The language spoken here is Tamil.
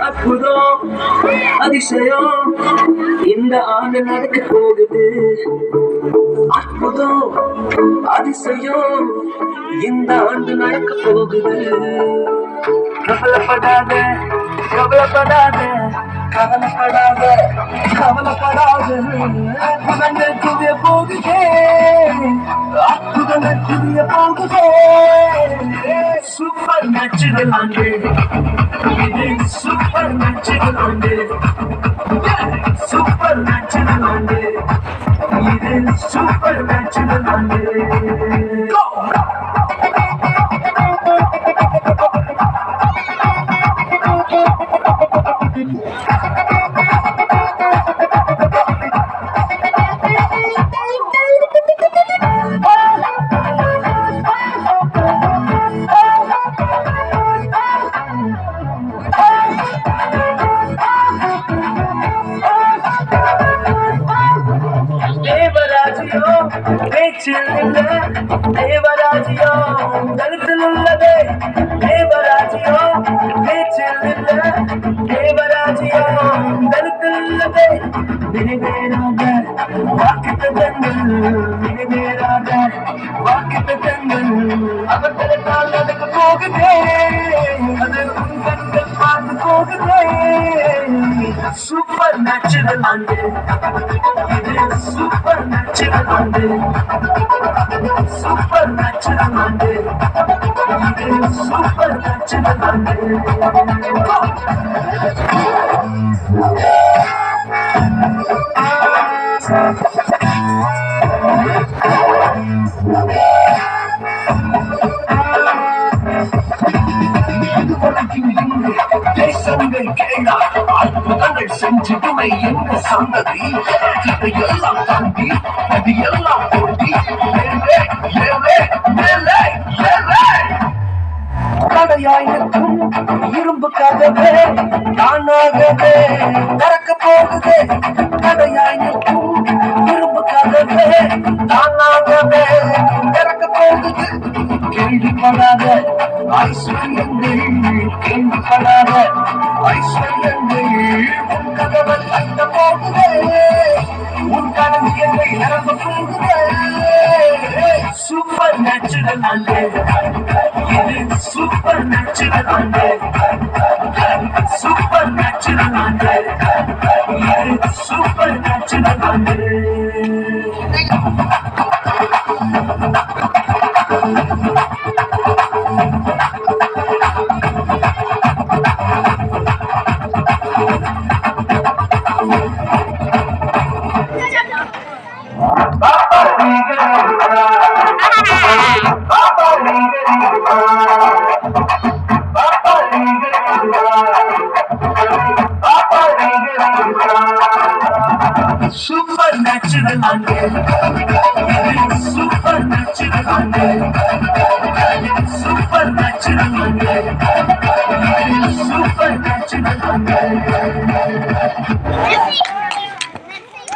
அற்புதம் அதிசயம் இந்த ஆண்டு நடக்க போகுது. அற்புதம் அதிசயம் இந்த ஆண்டு நடக்க போகுது. கவலைப்படாத கவலைப்படாத கவலைப்படாத கவலைப்படாத அற்புதங்கள் குவிய போகுதே, அற்புதங்கள் குவிய போகுதே. சூப்பர் நேச்சுரல் ஆண்டு இது, சூப்பர் நேச்சுரல் ஆண்டு, சூப்பர் நேச்சுரல் ஆண்டு இது, சூப்பர் நேச்சுரல் ஆண்டு. பேச்சில் இல்ல தேவராஜ்யம், கருத்தில் உள்ளதே தேவராஜ்யம். பேச்சில் இல்ல தேவராஜ்யம், கருத்தில் உள்ளதே. நிறைவேறாத வாக்குத்தத்தங்கள், நிறைவேறாத வாக்குத்தத்தங்கள் அவர்களுக்கால் நடக்க போகுதே, அது உன் கண்கள் பார்த்து போகுதே. சூப்பர் நேச்சுரல் ஆண்டு இது, சூப்பர் நேச்சுரல் ஆண்டு, சூப்பர் நேச்சுரல் ஆண்டு இது, சூப்பர் நேச்சுரல் ஆண்டு. தேசங்கள் கேளா அற்புதங்கள் செஞ்சிடுமை எங்க சந்ததி, இதையெல்லாம் தாண்டி அது எல்லாம் போட்டி மேலே மேலே மேலே மேலே. கடையாயிரக்கும் இரும்பு கதவே தானாகவே திறக்க போகுதே, கடையாயிரக்கும் இரும்பு கதவே தானாகவே திறக்க போகுது. கேள்விப்படாத ஐஸ்வர்யங்கள், கேள்விப்படாத ஐஸ்வர்யங்கள் உன் கதவை தட்ட போகுதே, உன் கனவியங்கள் நிரம்ப போகுதே. சூப்பர் நேச்சுரல் ஆண்டு இது, சூப்பர் நேச்சுரல் ஆண்டு, சூப்பர் நேச்சுரல் ஆண்டு இது, சூப்பர் நேச்சுரல் ஆண்டு. Super natural, super natural.